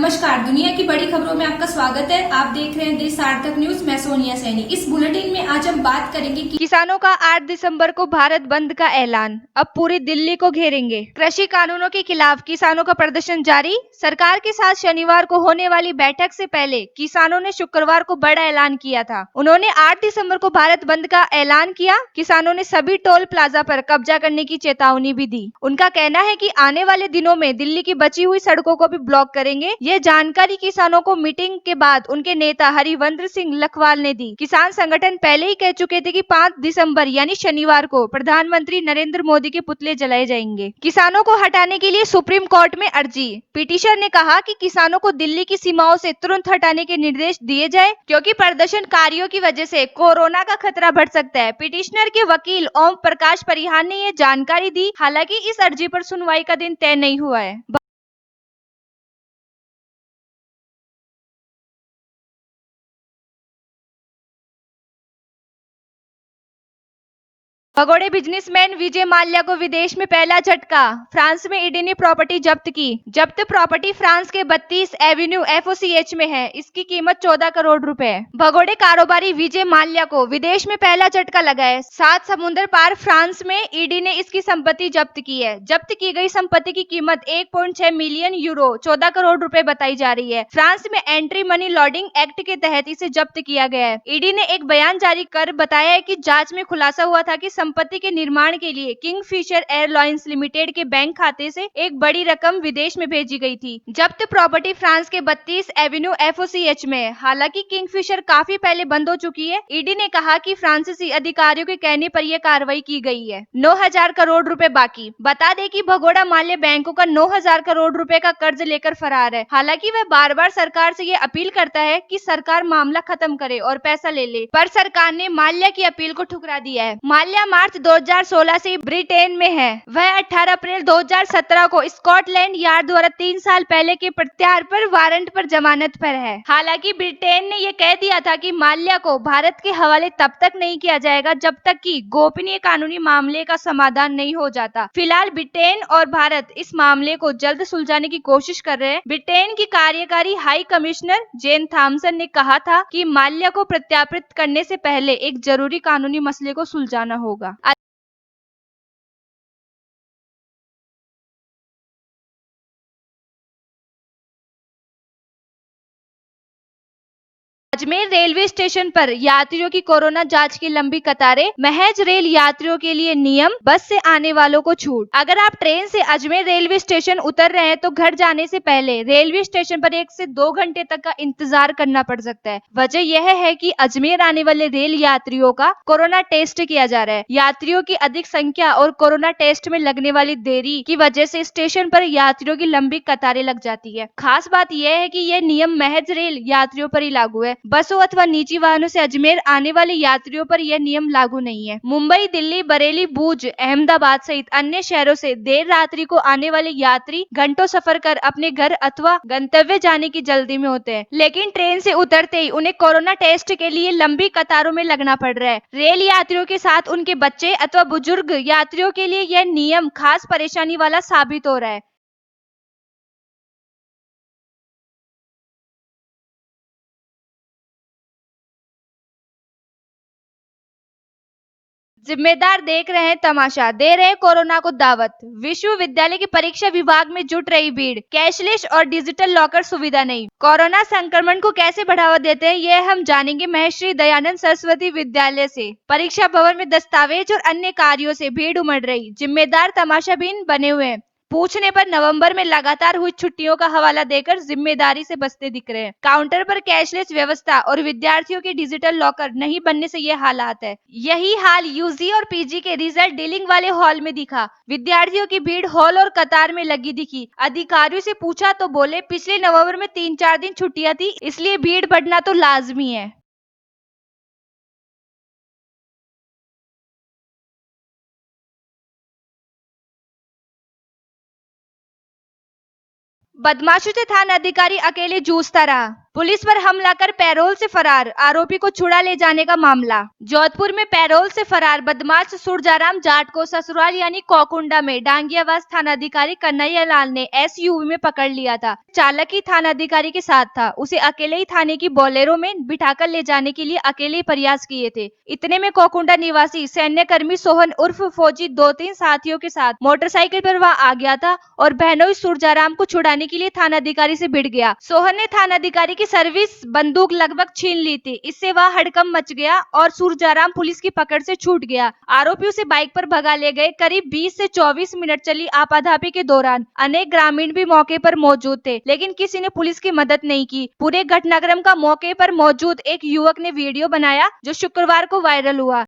नमस्कार। दुनिया की बड़ी खबरों में आपका स्वागत है। आप देख रहे हैं देश सार्थक न्यूज। मैं सोनिया सैनी। इस बुलेटिन में आज हम बात करेंगे कि किसानों का 8 दिसंबर को भारत बंद का ऐलान, अब पूरी दिल्ली को घेरेंगे। कृषि कानूनों के खिलाफ किसानों का प्रदर्शन जारी। सरकार के साथ शनिवार को होने वाली बैठक से पहले किसानों ने शुक्रवार को बड़ा ऐलान किया था। उन्होंने 8 दिसंबर को भारत बंद का ऐलान किया। किसानों ने सभी टोल प्लाजा पर कब्जा करने की चेतावनी भी दी। उनका कहना है कि आने वाले दिनों में दिल्ली की बची हुई सड़कों को भी ब्लॉक करेंगे। ये जानकारी किसानों को मीटिंग के बाद उनके नेता हरिवंश सिंह लखवाल ने दी। किसान संगठन पहले ही कह चुके थे कि 5 दिसंबर यानी शनिवार को प्रधानमंत्री नरेंद्र मोदी के पुतले जलाए जाएंगे। किसानों को हटाने के लिए सुप्रीम कोर्ट में अर्जी। पिटीशन ने कहा कि किसानों को दिल्ली की सीमाओं से तुरंत हटाने के निर्देश दिए जाए, क्योंकि प्रदर्शनकारियों की वजह से कोरोना का खतरा बढ़ सकता है। पिटिशनर के वकील ओम प्रकाश परिहार ने ये जानकारी दी। हालांकि इस अर्जी पर सुनवाई का दिन तय नहीं हुआ है। भगोड़े बिजनेसमैन विजय माल्या को विदेश में पहला झटका। फ्रांस में ईडी ने प्रॉपर्टी जब्त की। जब्त प्रॉपर्टी फ्रांस के 32 एवेन्यू एफओसीएच में है। इसकी कीमत 14 करोड़ रुपए है। भगोड़े कारोबारी विजय माल्या को विदेश में पहला झटका लगा है। 7 समुद्र पार फ्रांस में ईडी ने इसकी संपत्ति जब्त की है। जब्त की गई संपत्ति की कीमत 1.6 मिलियन यूरो 14 करोड़ रुपए बताई जा रही है। फ्रांस में एंटी मनी लॉन्ड्रिंग एक्ट के तहत इसे जब्त किया गया है। ईडी ने एक बयान जारी कर बताया है कि जांच में खुलासा हुआ था कि संपत्ति के निर्माण के लिए किंगफिशर एयरलाइंस लिमिटेड के बैंक खाते से एक बड़ी रकम विदेश में भेजी गई थी। जब्त प्रॉपर्टी फ्रांस के 32 एवेन्यू एफओसीएच में है। हालांकि किंगफिशर काफी पहले बंद हो चुकी है। ईडी ने कहा कि फ्रांसीसी अधिकारियों के कहने पर यह कार्रवाई की गई है। 9,000 करोड़ रुपए बाकी। बता दें कि भगोड़ा माल्या बैंकों का 9,000 करोड़ रुपए का कर्ज लेकर फरार है। हालांकि वह बार बार सरकार से ये अपील करता है कि सरकार मामला खत्म करे और पैसा ले ले, पर सरकार ने माल्या की अपील को ठुकरा दिया है। माल्या मार्च 2016 से ब्रिटेन में है। वह 18 अप्रैल 2017 को स्कॉटलैंड यार्ड द्वारा 3 साल पहले के प्रत्याहार पर वारंट पर जमानत पर है। हालांकि ब्रिटेन ने यह कह दिया था कि माल्या को भारत के हवाले तब तक नहीं किया जाएगा जब तक कि गोपनीय कानूनी मामले का समाधान नहीं हो जाता। फिलहाल ब्रिटेन और भारत इस मामले को जल्द सुलझाने की कोशिश कर रहे हैं। ब्रिटेन की कार्यकारी हाई कमिश्नर जेन थॉमसन ने कहा था कि माल्या को प्रत्यार्पित करने से पहले एक जरूरी कानूनी मसले को सुलझाना होगा। अजमेर रेलवे स्टेशन पर यात्रियों की कोरोना जांच की लंबी कतारें। महज रेल यात्रियों के लिए नियम, बस से आने वालों को छूट। अगर आप ट्रेन से अजमेर रेलवे स्टेशन उतर रहे हैं तो घर जाने से पहले रेलवे स्टेशन पर 1 से 2 घंटे तक का इंतजार करना पड़ सकता है। वजह यह है कि अजमेर आने वाले रेल यात्रियों का कोरोना टेस्ट किया जा रहा है। यात्रियों की अधिक संख्या और कोरोना टेस्ट में लगने वाली देरी की वजह से स्टेशन पर यात्रियों की लंबी कतारें लग जाती है। खास बात यह है कि यह नियम महज रेल यात्रियों पर ही लागू है। बसों अथवा निजी वाहनों से अजमेर आने वाले यात्रियों पर यह नियम लागू नहीं है। मुंबई, दिल्ली, बरेली, भूज, अहमदाबाद सहित अन्य शहरों से देर रात्रि को आने वाले यात्री घंटों सफर कर अपने घर अथवा गंतव्य जाने की जल्दी में होते हैं, लेकिन ट्रेन से उतरते ही उन्हें कोरोना टेस्ट के लिए लंबी कतारों में लगना पड़ रहा है। रेल यात्रियों के साथ उनके बच्चे अथवा बुजुर्ग यात्रियों के लिए यह नियम खास परेशानी वाला साबित हो रहा है। जिम्मेदार देख रहे हैं तमाशा, दे रहे हैं कोरोना को दावत। विश्वविद्यालय की परीक्षा विभाग में जुट रही भीड़। कैशलेस और डिजिटल लॉकर सुविधा नहीं। कोरोना संक्रमण को कैसे बढ़ावा देते हैं, यह हम जानेंगे महर्षि दयानंद सरस्वती विद्यालय से। परीक्षा भवन में दस्तावेज और अन्य कार्यों से भीड़ उमड़ रही। जिम्मेदार तमाशाबीन बने हुए हैं। पूछने पर नवंबर में लगातार हुई छुट्टियों का हवाला देकर जिम्मेदारी से बचते दिख रहे हैं। काउंटर पर कैशलेस व्यवस्था और विद्यार्थियों के डिजिटल लॉकर नहीं बनने से ये हालात है। यही हाल यूजी और पीजी के रिजल्ट डीलिंग वाले हॉल में दिखा। विद्यार्थियों की भीड़ हॉल और कतार में लगी दिखी। अधिकारियों से पूछा तो बोले पिछले नवंबर में 3-4 दिन छुट्टियां थी, इसलिए भीड़ बढ़ना तो लाजमी है। बदमाशों से थाना अधिकारी अकेले जूझता रहा। पुलिस पर हमला कर पैरोल से फरार आरोपी को छुड़ा ले जाने का मामला। जोधपुर में पैरोल से फरार बदमाश सुरजाराम जाट को ससुराल यानी कोकुंडा में डांगियावास थाना अधिकारी कन्हैया लाल ने एसयूवी में पकड़ लिया था। चालक ही थाना अधिकारी के साथ था। उसे अकेले ही थाने की बोलेरो में बिठाकर ले जाने के लिए अकेले ही प्रयास किए थे। इतने में कोकुंडा निवासी सैन्यकर्मी सोहन उर्फ फौजी 2-3 साथियों के साथ मोटरसाइकिल पर वहां आ गया था और बहनोई सुरजाराम को छुड़ाने के लिए थाना अधिकारी से भिड़ गया। सोहन ने थाना अधिकारी की सर्विस बंदूक लगभग छीन ली थी। इससे वह हड़कंप मच गया और सुरजाराम पुलिस की पकड़ से छूट गया। आरोपी उसे बाइक पर भगा ले गए। करीब 20 से 24 मिनट चली आपाधापी के दौरान अनेक ग्रामीण भी मौके पर मौजूद थे, लेकिन किसी ने पुलिस की मदद नहीं की। पूरे घटनाक्रम का मौके पर मौजूद एक युवक ने वीडियो बनाया जो शुक्रवार को वायरल हुआ।